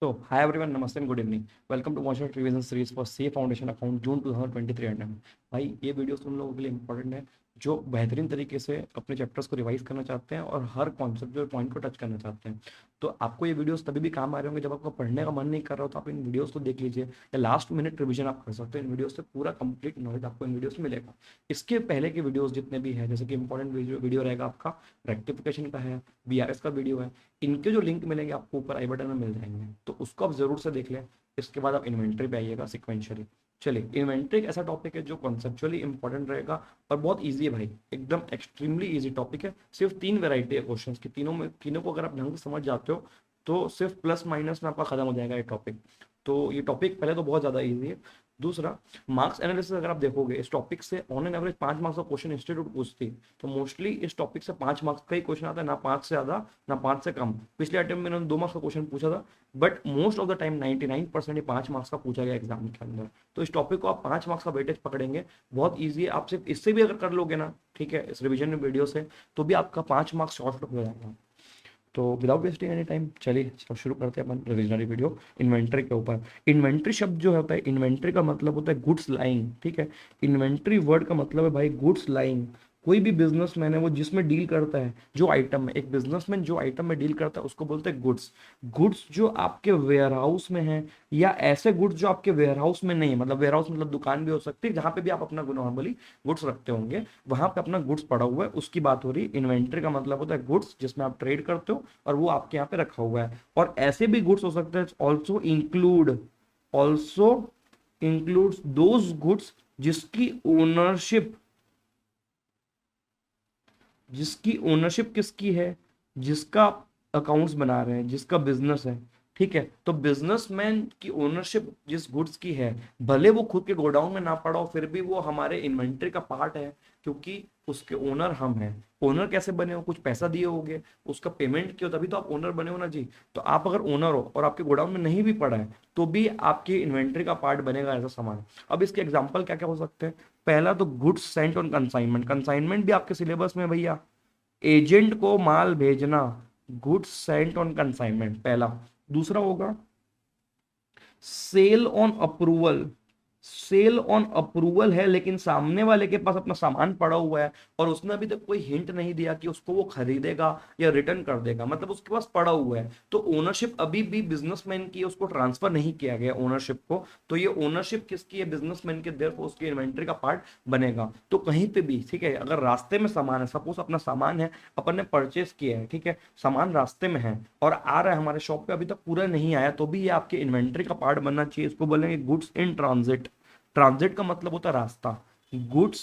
So, hi everyone, namaste and good evening. Welcome to Watcher Revision Series for C Foundation Account June 2023 and भाई ये video तुम लोगों के लिए important है जो बेहतरीन तरीके से अपने चैप्टर्स को रिवाइज करना चाहते हैं और हर कॉन्सेप्चुअल पॉइंट को टच करना चाहते हैं। तो आपको ये वीडियोस तभी भी काम आ रहे होंगे जब आपको पढ़ने का मन नहीं कर रहा हो, तो आप इन वीडियोस को देख लीजिए या लास्ट मिनट रिवीजन आप कर सकते हो। इन वीडियोस से पूरा कंप्लीट नॉलेज आपको इन वीडियो से मिलेगा। इसके पहले के वीडियोस जितने भी हैं, जैसे कि इंपॉर्टेंट वीडियो रहेगा आपका रेक्टिफिकेशन का है, बीआरएस का वीडियो है, इनके जो लिंक मिलेंगे आपको ऊपर आई बटन में मिल जाएंगे, तो उसको आप जरूर से देख लें। इसके बाद आप इन्वेंट्री पे आइएगा सिक्वेंशियली। चलिए, इन्वेंट्री एक ऐसा टॉपिक है जो कॉन्सेप्चुअली इंपॉर्टेंट रहेगा और बहुत इजी है भाई, एकदम एक्सट्रीमली इजी टॉपिक है। सिर्फ 3 वैरायटी है क्वेश्चंस की, तीनों को अगर आप ढंग से समझ जाते हो तो सिर्फ प्लस माइनस में आपका खत्म हो जाएगा ये टॉपिक। तो ये टॉपिक पहले तो बहुत ज़्यादा ईजी है। दूसरा, मार्क्स एनालिसिस अगर आप देखोगे इस टॉपिक से ऑन एन एवरेज 5 मार्क्स का क्वेश्चन इंस्टीट्यूट पूछती, तो मोस्टली इस टॉपिक से 5 मार्क्स का ही क्वेश्चन आता है, ना 5 से ज़्यादा ना 5 से कम। पिछले अटेम्प्ट में इन्होंने 2 मार्क्स का क्वेश्चन पूछा था, but most of the time 99% ये 5 मार्क्स का पूछा गया एग्जाम के अंदर। तो इस टॉपिक को आप 5 मार्क्स का वेटेज पकड़ेंगे, बहुत ईजी है। आप सिर्फ इससे भी अगर कर लोगे ना, ठीक है, इस रिविजन वीडियो से, तो भी आपका 5 मार्क्स शॉर्ट हो जाएगा। तो विदाउट वेस्टिंग एनी टाइम चलिए शुरू करते हैं अपन रिविजनरी वीडियो इन्वेंट्री के ऊपर। इन्वेंट्री शब्द जो होता है, इन्वेंट्री का मतलब होता है गुड्स लाइंग, ठीक है। इन्वेंट्री वर्ड का मतलब है भाई गुड्स लाइंग। कोई भी बिजनेसमैन है वो जिसमें डील करता है, जो आइटम में, एक बिजनेसमैन जो आइटम में डील करता है उसको बोलते हैं गुड्स। गुड्स जो आपके वेयर हाउस में है, या ऐसे गुड्स जो आपके वेयर हाउस में नहीं है, मतलब वेयर हाउस मतलब दुकान भी हो सकती है जहां पे भी आप अपना नॉर्मली गुड्स रखते होंगे, वहां पे अपना गुड्स पड़ा हुआ है, उसकी बात हो रही है। इन्वेंट्री का मतलब होता है गुड्स जिसमें आप ट्रेड करते हो और वो आपके यहाँ पे रखा हुआ है। और ऐसे भी गुड्स हो सकते हैं, ऑल्सो इंक्लूड्स दोज गुड्स जिसकी ओनरशिप किसकी है, जिसका अकाउंट्स बना रहे हैं, जिसका बिजनेस है, ठीक है। तो बिजनेसमैन की ओनरशिप जिस गुड्स की है, भले वो खुद के गोडाउन में ना पड़ा हो, फिर भी वो हमारे इन्वेंट्री का पार्ट है, क्योंकि उसके ओनर हम हैं। ओनर कैसे बने हो? कुछ पैसा दिए होगे, उसका पेमेंट किया, तभी तो आप ओनर बने हो ना जी। तो आप अगर ओनर हो और आपके गोडाउन में नहीं भी पड़ा है, तो भी आपके इन्वेंट्री का पार्ट बनेगा ऐसा सामान। अब इसके एग्जाम्पल क्या क्या हो सकते हैं? पहला तो goods Saint on consignment. Consignment भी आपके सिलेबस में भैया, एजेंट को माल भेजना, गुड्स सेंट ऑन कंसाइनमेंट पहला। दूसरा होगा sale on approval. Sale on approval है, लेकिन सामने वाले के पास अपना सामान पड़ा हुआ है और उसने अभी तक कोई हिंट नहीं दिया कि उसको वो खरीदेगा या रिटर्न कर देगा, मतलब उसके पास पड़ा हुआ है, तो ओनरशिप अभी भी बिजनेसमैन की है, उसको ट्रांसफर नहीं किया गया ओनरशिप को। तो ये ओनरशिप किसकी है? बिजनेसमैन के, देयरफॉर उसकी इन्वेंट्री का पार्ट बनेगा। तो कहीं पे भी, ठीक है, अगर रास्ते में सामान है, सपोज अपना सामान है, अपन ने परचेस किया है, ठीक है, सामान रास्ते में है और आ रहा है हमारे शॉप पे, अभी तक पूरा नहीं आया, तो भी ये आपके इन्वेंट्री का पार्ट बनना चाहिए। इसको बोलेंगे गुड्स इन ट्रांजिट। ट्रांजिट का मतलब होता है रास्ता, गुड्स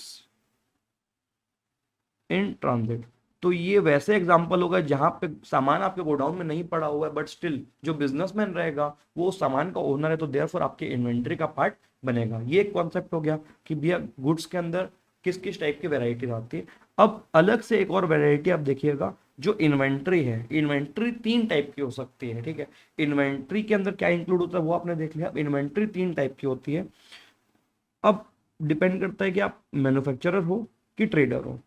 इन ट्रांजिट। तो ये वैसे एग्जांपल होगा जहां पे सामान आपके गोडाउन में नहीं पड़ा हुआ है, बट स्टिल जो बिजनेसमैन रहेगा वो सामान का ओनर है, तो देयरफॉर आपके इन्वेंट्री का पार्ट बनेगा। ये एक कॉन्सेप्ट हो गया कि भैया गुड्स के अंदर किस किस टाइप की वेराइटीज आती है। अब अलग से एक और वेराइटी आप देखिएगा, जो इन्वेंट्री है। इन्वेंट्री 3 टाइप की हो सकती है, ठीक है। इन्वेंट्री के अंदर क्या इंक्लूड होता है वो आपने देख लिया। इन्वेंट्री 3 टाइप की होती है। अब डिपेंड करता है कि आप मैन्युफैक्चरर हो कि ट्रेडर हो।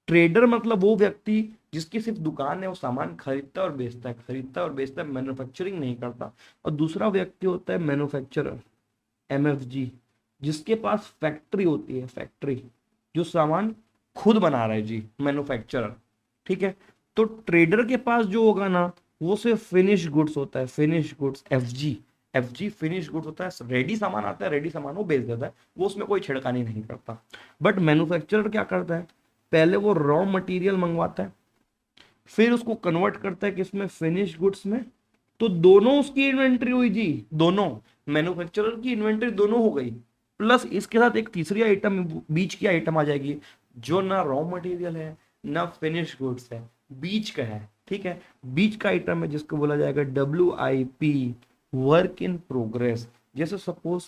ट्रेडर मतलब वो व्यक्ति जिसकी सिर्फ दुकान है, वो सामान खरीदता है और बेचता है, खरीदता है और बेचता है, मैन्युफैक्चरिंग नहीं करता। और दूसरा व्यक्ति होता है मैन्युफैक्चरर, एमएफजी, जिसके पास फैक्ट्री होती है, फैक्ट्री, जो सामान खुद बना रहा है जी, मैन्युफैक्चरर, ठीक है। तो ट्रेडर के पास जो होगा ना, वो सिर्फ फिनिश गुड्स होता है, finish goods, FG. FG finish goods होता है, रेडी सामान आता है, रेडी सामान वो बेच देता है, वो उसमें कोई छिड़कानी नहीं करता। बट मैन्युफैक्चरर क्या करता है? पहले वो रॉ मटेरियल मंगवाता है, फिर उसको कन्वर्ट करता है किसमें? फिनिश गुड्स में। तो दोनों उसकी इन्वेंट्री हुई जी, दोनों मैन्युफैक्चरर की इन्वेंट्री दोनों हो गई। प्लस इसके साथ एक तीसरी आइटम, बीच की आइटम आ जाएगी, जो ना रॉ मटेरियल है ना फिनिश गुड्स है, बीच का है, ठीक है। बीच का आइटम है जिसको बोला जाएगा WIP, वर्क इन प्रोग्रेस। जैसे सपोज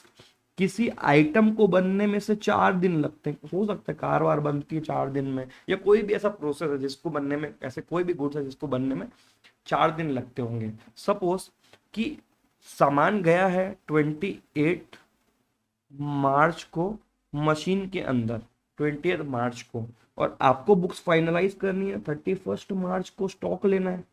किसी आइटम को बनने में से 4 दिन लगते हैं, हो सकता है कार वार बनती है 4 दिन में, या कोई भी ऐसा प्रोसेस है जिसको बनने में, ऐसे कोई भी गुड्स है जिसको बनने में 4 दिन लगते होंगे। सपोज कि सामान गया है 28 मार्च को मशीन के अंदर, 28 मार्च को, और आपको बुक्स फाइनलाइज करनी है 31 मार्च को, स्टॉक लेना है,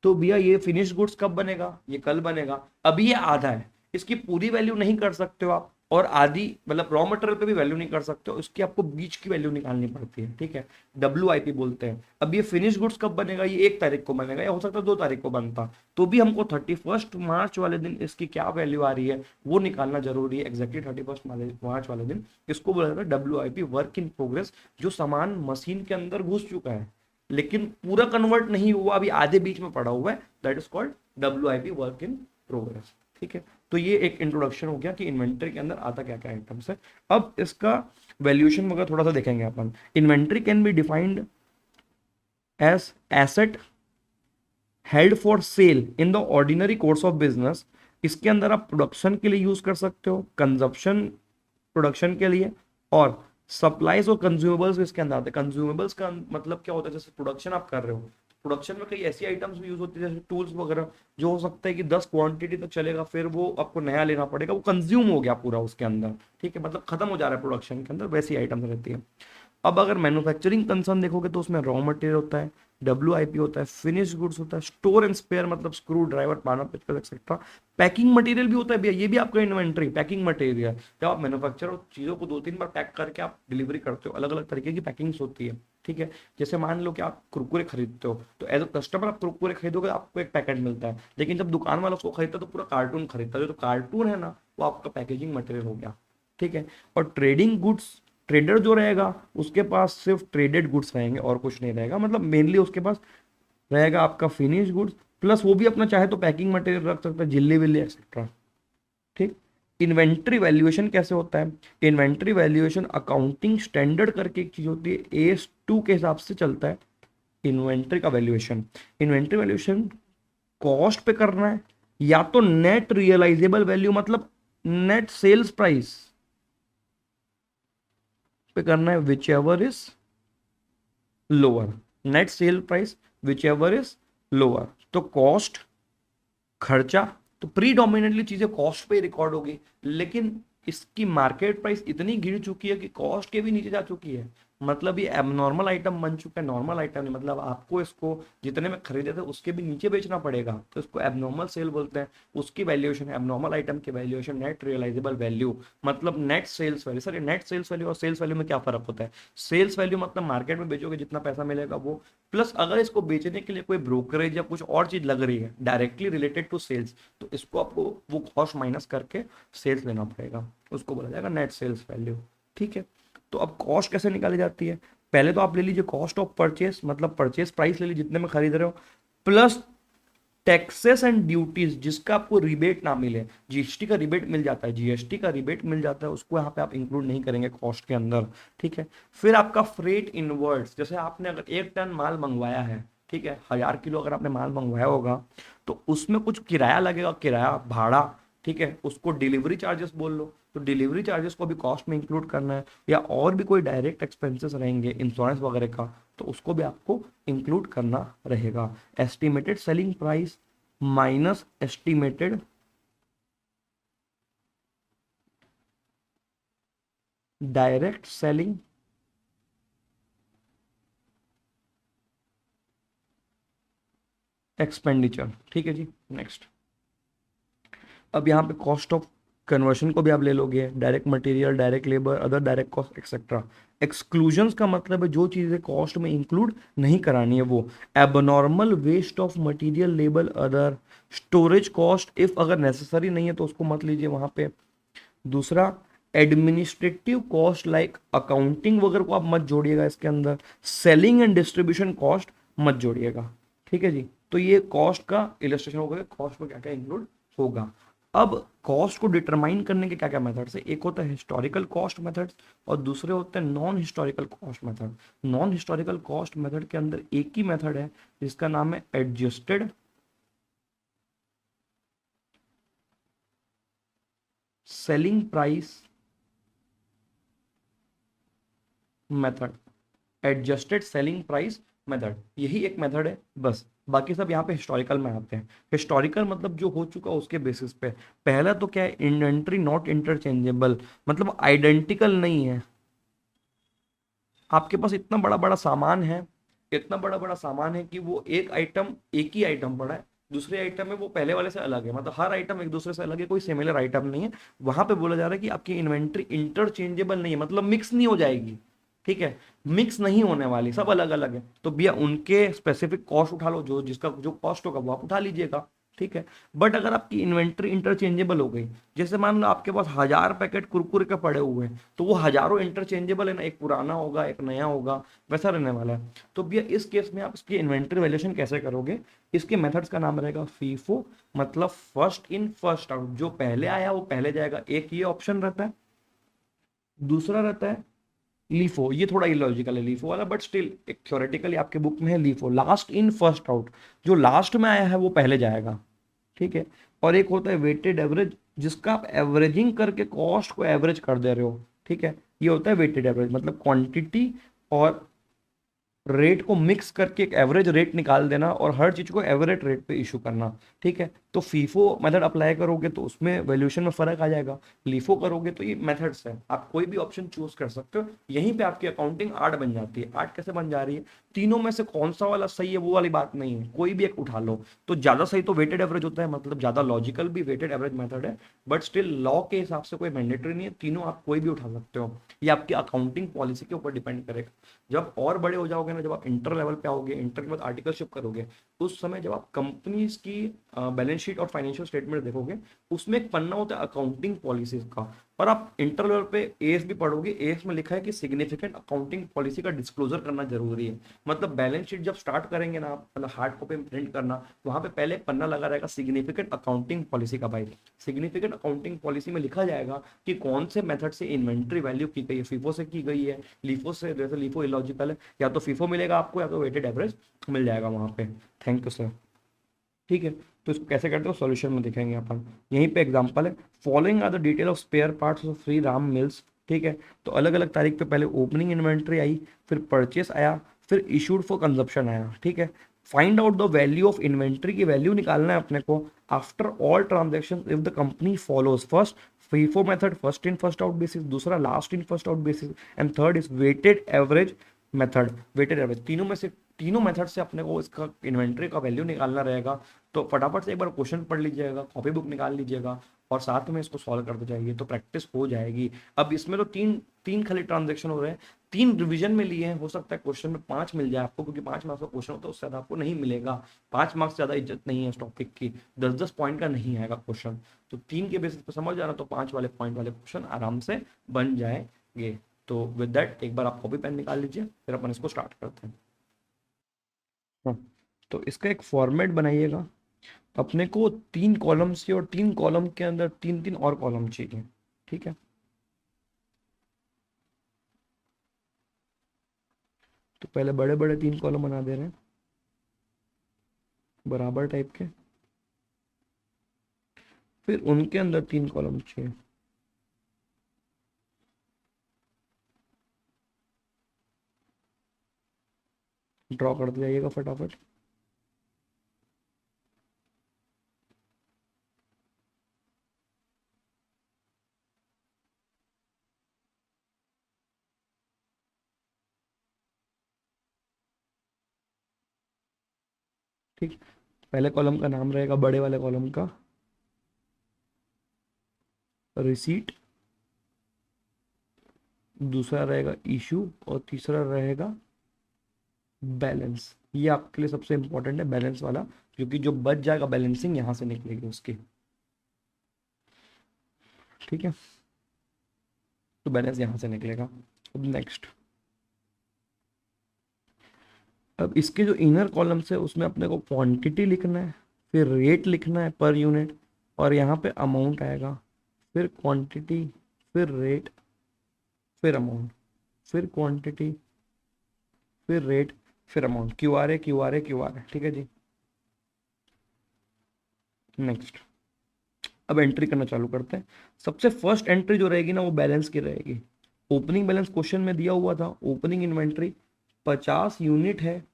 तो भैया ये फिनिश गुड्स कब बनेगा, ये कल बनेगा। अभी ये आधा है, इसकी पूरी वैल्यू नहीं कर सकते हो आप, और आधी मतलब रॉ मटेरियल पे भी वैल्यू नहीं कर सकते हो, इसकी आपको बीच की वैल्यू निकालनी पड़ती है, ठीक है, WIP बोलते हैं। अब ये फिनिश गुड्स कब बनेगा, ये 1 तारीख को बनेगा, या हो सकता है 2 तारीख को बनता, तो भी हमको 31 मार्च वाले दिन इसकी क्या वैल्यू आ रही है वो निकालना जरूरी है। एग्जैक्टली 31 मार्च वाले दिन इसको बोला जाता है WIP, वर्क इन प्रोग्रेस, जो सामान मशीन के अंदर घुस चुका है लेकिन पूरा कन्वर्ट नहीं हुआ, अभी आधे बीच में पड़ा हुआ है, that is called WIP, work in progress, ठीक है। तो ये एक इंट्रोडक्शन हो गया कि इन्वेंट्री के अंदर आता क्या क्या आइटम्स है। अब इसका वैल्यूएशन वगैरह थोड़ा सा देखेंगे अपन। Inventory can be defined as asset held for sale in the ordinary course of business. इसके अंदर आप प्रोडक्शन के लिए यूज कर सकते हो, कंजप्शन प्रोडक्शन के लिए, और सप्लाईज और कंज्यूमेबल्स इसके अंदर आते हैं। कंज्यूमेबल्स का मतलब क्या होता है, जैसे प्रोडक्शन आप कर रहे हो, प्रोडक्शन में कई ऐसी आइटम्स भी यूज होती है जैसे टूल्स वगैरह, जो हो सकता है कि 10 क्वांटिटी तक चलेगा, फिर वो आपको नया लेना पड़ेगा, वो कंज्यूम हो गया पूरा उसके अंदर, ठीक है, मतलब खत्म हो जा रहा है प्रोडक्शन के अंदर, वैसी आइटम्स रहती है। अब अगर मैन्युफैक्चरिंग कंसर्न देखोगे तो उसमें रॉ मटेरियल होता है, WIP होता है, फिनिश गुड्स होता है, स्टोर एंड स्पेयर मतलब स्क्रू ड्राइवर, पाना पेचकस एक्सेट्रा, पैकिंग मटेरियल भी होता है भैया, ये भी आपका इन्वेंट्री पैकिंग मटेरियल। जब आप मैन्युफैक्चर चीज़ों को 2-3 बार पैक करके आप डिलीवरी करते हो, अलग अलग तरीके की पैकिंग्स होती है, ठीक है। जैसे मान लो कि आप कुरकुरे खरीदते हो, तो एज अ कस्टमर आप कुरकुरे खरीदोगे, आपको एक पैकेट मिलता है, लेकिन जब दुकान वाला उसको खरीदता है तो पूरा कार्टून खरीदता है, जो तो कार्टून है ना वो आपका पैकेजिंग मटेरियल हो गया, ठीक है। और ट्रेडिंग गुड्स, ट्रेडर जो रहेगा उसके पास सिर्फ ट्रेडेड गुड्स रहेंगे और कुछ नहीं रहेगा, मतलब मेनली उसके पास रहेगा आपका फिनिश गुड्स, प्लस वो भी अपना चाहे तो पैकिंग मटेरियल रख सकता है, जिल्ली विल्ली एक्सेट्रा, ठीक। इन्वेंट्री वैल्यूएशन कैसे होता है, इन्वेंट्री वैल्यूएशन अकाउंटिंग स्टैंडर्ड करके एक चीज होती है, AS2 के हिसाब से चलता है इन्वेंट्री का वैल्यूएशन। इन्वेंट्री वैल्यूएशन कॉस्ट पे करना है, या तो नेट रियलाइजेबल वैल्यू मतलब नेट सेल्स प्राइस पे करना है, which ever is lower, net sale price which ever is lower. तो कॉस्ट, खर्चा, तो प्रीडोमिनेटली चीजें कॉस्ट पे रिकॉर्ड होगी, लेकिन इसकी मार्केट प्राइस इतनी गिर चुकी है कि कॉस्ट के भी नीचे जा चुकी है, मतलब ये एबनॉर्मल आइटम बन चुका है, नॉर्मल आइटम नहीं, मतलब आपको इसको जितने में खरीदे थे उसके भी नीचे बेचना पड़ेगा, तो इसको एबनॉर्मल सेल बोलते हैं। उसकी वैल्यूएशन, एबनॉर्मल आइटम की वैल्यूएशन नेट रियलाइजेबल वैल्यू मतलब नेट सेल्स वैल्यू। सर ये नेट सेल्स वैल्यू और सेल्स वैल्यू में क्या फर्क होता है, सेल्स वैल्यू मतलब मार्केट में बेचोगे जितना पैसा मिलेगा वो, प्लस अगर इसको बेचने के लिए कोई ब्रोकरेज या कुछ और चीज लग रही है डायरेक्टली रिलेटेड टू सेल्स, तो इसको आपको वो कॉस्ट माइनस करके सेल्स लेना पड़ेगा, उसको बोला जाएगा नेट सेल्स वैल्यू, ठीक है। तो अब कॉस्ट कैसे निकाली जाती है, पहले तो आप ले लीजिए कॉस्ट ऑफ परचेस, मतलब परचेस प्राइस ले लीजिए जितने में खरीद रहे हो, प्लस टैक्सेस एंड ड्यूटीज जिसका आपको रिबेट ना मिले, GST का रिबेट मिल जाता है, GST का रिबेट मिल जाता है, उसको यहाँ पे आप इंक्लूड नहीं करेंगे कॉस्ट के अंदर, ठीक है। फिर आपका फ्रेट इनवर्ड्स, जैसे आपने अगर 1 टन माल मंगवाया है, ठीक है, 1000 किलो अगर आपने माल मंगवाया होगा तो उसमें कुछ किराया लगेगा, किराया भाड़ा, ठीक है, उसको डिलीवरी चार्जेस बोल लो, तो डिलीवरी चार्जेस को भी कॉस्ट में इंक्लूड करना है, या और भी कोई डायरेक्ट एक्सपेंसेस रहेंगे इंश्योरेंस वगैरह का, तो उसको भी आपको इंक्लूड करना रहेगा। Estimated selling price minus estimated direct selling expenditure, ठीक है जी। नेक्स्ट, अब यहाँ पे कॉस्ट ऑफ कन्वर्शन को भी आप ले लोगे, direct material, direct labour, other direct cost etcetera. Exclusions का मतलब है जो चीज़ें कॉस्ट में इंक्लूड नहीं करानी है वो, abnormal waste of material, labour, other, storage cost if अगर नेसेसरी नहीं है तो उसको मत लीजिए वहाँ पे। दूसरा, एडमिनिस्ट्रेटिव कॉस्ट लाइक अकाउंटिंग वगैरह को आप मत जोड़िएगा इसके अंदर, सेलिंग एंड डिस्ट्रीब्यूशन कॉस्ट मत जोड़िएगा, ठीक है जी। तो ये कॉस्ट का इलस्ट्रेशन होगा, कॉस्ट में क्या क्या इंक्लूड होगा। अब कॉस्ट को डिटरमाइन करने के क्या क्या मेथड्स है, एक होता है हिस्टोरिकल कॉस्ट मेथड्स और दूसरे होते हैं non historical cost method. Non historical cost method के अंदर एक ही मेथड है जिसका नाम है adjusted selling price method, adjusted selling price method, यही एक मेथड है बस, बाकी सब यहाँ पे हिस्टोरिकल में आते हैं। हिस्टोरिकल मतलब जो हो चुका उसके बेसिस पे। पहला तो क्या है, इन्वेंट्री नॉट इंटरचेंजेबल, मतलब आइडेंटिकल नहीं है, आपके पास इतना बड़ा बड़ा सामान है, इतना बड़ा बड़ा सामान है कि वो एक ही आइटम पड़ा है, दूसरे आइटम में वो पहले वाले से अलग है, मतलब हर आइटम एक दूसरे से अलग है, कोई सिमिलर आइटम नहीं है। वहां पे बोला जा रहा है कि आपकी इन्वेंट्री इंटरचेंजेबल नहीं है, मतलब मिक्स नहीं हो जाएगी। ठीक है, मिक्स नहीं होने वाली, सब अलग अलग है। तो भैया उनके स्पेसिफिक कॉस्ट उठा लो, जो जिसका जो कॉस्ट होगा वो आप उठा लीजिएगा। ठीक है। बट अगर आपकी इन्वेंट्री इंटरचेंजेबल हो गई, जैसे मान लो आपके पास 1000 पैकेट कुरकुरे के पड़े हुए हैं, तो वो हजारों इंटरचेंजेबल है ना, एक पुराना होगा एक नया होगा, वैसा रहने वाला है। तो भैया इस केस में आप इसकी इन्वेंट्री वैल्यूएशन कैसे करोगे? इसके मेथड्स का नाम रहेगा फीफो, मतलब फर्स्ट इन फर्स्ट आउट, जो पहले आया वो पहले जाएगा, एक ये ऑप्शन रहता है। दूसरा रहता है लीफो, ये थोड़ा इलॉजिकल है लीफो वाला, बट स्टिल एक थ्योरेटिकली आपके बुक में है LIFO, last in first out, जो लास्ट में आया है वो पहले जाएगा। ठीक है। और एक होता है वेटेड एवरेज, जिसका आप एवरेजिंग करके कॉस्ट को एवरेज कर दे रहे हो। ठीक है, ये होता है वेटेड एवरेज, मतलब क्वांटिटी और रेट को मिक्स करके एक एवरेज रेट निकाल देना और हर चीज को एवरेज रेट पे इशू करना। ठीक है, तो फीफो मेथड अप्लाई करोगे तो उसमें वैल्यूएशन में फर्क आ जाएगा, लीफो करोगे तो ये मेथड्स है, आप कोई भी ऑप्शन चूज कर सकते हो। यहीं पे आपकी अकाउंटिंग आर्ट बन जाती है। आर्ट कैसे बन जा रही है? तीनों में से कौन सा वाला सही है वो वाली बात नहीं है, कोई भी एक उठा लो। तो ज्यादा सही तो वेटेड एवरेज होता है, मतलब ज्यादा लॉजिकल भी वेटेड एवरेज मेथड है, बट स्टिल लॉ के हिसाब से कोई मैंडेटरी नहीं है, तीनों आप कोई भी उठा सकते हो। ये आपकी अकाउंटिंग पॉलिसी के ऊपर डिपेंड करेगा। जब और बड़े हो जाओगे ना, जब आप इंटर लेवल पे आओगे, इंटर के बाद आर्टिकलशिप करोगे, उस समय जब आप कंपनीज की बैलेंस शीट और फाइनेंशियल स्टेटमेंट देखोगे, उसमें एक पन्ना होता है अकाउंटिंग पॉलिसीज का। और आप इंटर लेवल पे एएस भी पढ़ोगे, एएस में लिखा है कि सिग्निफिकेंट अकाउंटिंग पॉलिसी का डिस्क्लोजर करना जरूरी है। मतलब बैलेंस शीट जब स्टार्ट करेंगे ना आप, मतलब हार्ड कॉपी में प्रिंट करना, वहां पे पहले एक पन्ना लगा रहेगा सिग्निफिकेंट अकाउंटिंग पॉलिसी का। भाई सिग्निफिकेंट अकाउंटिंग पॉलिसी में लिखा जाएगा कि कौन से मेथड से इन्वेंट्री वैल्यू की गई है, फीफो से की गई है, लीफो से, जैसे लीफो इलॉजिकल है, या तो फीफो मिलेगा आपको या तो वेटेड एवरेज मिल जाएगा वहां पे। Thank you sir. ठीक है, तो इसको कैसे करते हो सॉल्यूशन में दिखेंगे अपन। यहीं पे एग्जांपल है, following are the detail of spare parts of free Ram Mills. ठीक है, तो अलग अलग तारीख पे पहले ओपनिंग इन्वेंट्री आई, फिर परचेस आया, फिर इशूड फॉर कंजप्शन आया। ठीक है, find out the value of inventory की वैल्यू निकालना है अपने को after all transaction if the company follows first FIFO method, first in first out basis, दूसरा last in first out basis, and third is weighted average method. Weighted average, तीनों में से, तीनों मेथड से अपने को इसका इन्वेंट्री का वैल्यू निकालना रहेगा। तो फटाफट से एक बार क्वेश्चन पढ़ लीजिएगा, कॉपी बुक निकाल लीजिएगा और साथ में इसको सॉल्व करते जाइए, तो प्रैक्टिस हो जाएगी। अब इसमें तो तीन तीन खाली ट्रांजेक्शन हो रहे हैं, 3 रिवीजन में लिए हैं, हो सकता है क्वेश्चन में 5 मिल जाए आपको, क्योंकि 5 मार्क्स का क्वेश्चन होता है, उससे ज्यादा आपको नहीं मिलेगा। 5 मार्क्स ज्यादा इज्जत नहीं है इस टॉपिक की, 10-10 पॉइंट का नहीं आएगा क्वेश्चन। तो 3 के बेसिस पे समझ जाना, तो 5 वाले पॉइंट वाले क्वेश्चन आराम से बन जाएंगे। तो विद दैट एक बार आप कॉपी पेन निकाल लीजिए, फिर अपन इसको स्टार्ट करते हैं। हाँ, तो इसका एक फॉर्मेट बनाइएगा। तो अपने को 3 कॉलम चाहिए और 3 कॉलम के अंदर 3-3 और कॉलम चाहिए। ठीक है, तो पहले बड़े बड़े 3 कॉलम बना दे रहे हैं, बराबर टाइप के, फिर उनके अंदर 3 कॉलम चाहिए। ड्रॉ कर जाइएगा फटाफट। ठीक, पहले कॉलम का नाम रहेगा बड़े वाले कॉलम का रिसीट, दूसरा रहेगा इशू, और तीसरा रहेगा बैलेंस। ये आपके लिए सबसे इंपॉर्टेंट है, बैलेंस वाला, क्योंकि जो बच जाएगा बैलेंसिंग यहाँ से निकलेगी उसकी। ठीक है, तो बैलेंस यहाँ से निकलेगा। अब नेक्स्ट, अब इसके जो इनर कॉलम्स है उसमें अपने को क्वांटिटी लिखना है, फिर रेट लिखना है पर यूनिट, और यहाँ पे अमाउंट आएगा, फिर क्वांटिटी, फिर रेट, फिर अमाउंट, फिर क्वांटिटी, फिर रेट, फिर अमाउंट। क्यू आर है, क्यू आर है, क्यू आर है। ठीक है जी, नेक्स्ट। अब एंट्री करना चालू करते हैं। सबसे फर्स्ट एंट्री जो रहेगी ना वो बैलेंस की रहेगी। ओपनिंग बैलेंस क्वेश्चन में दिया हुआ था, ओपनिंग इन्वेंट्री 50 यूनिट है,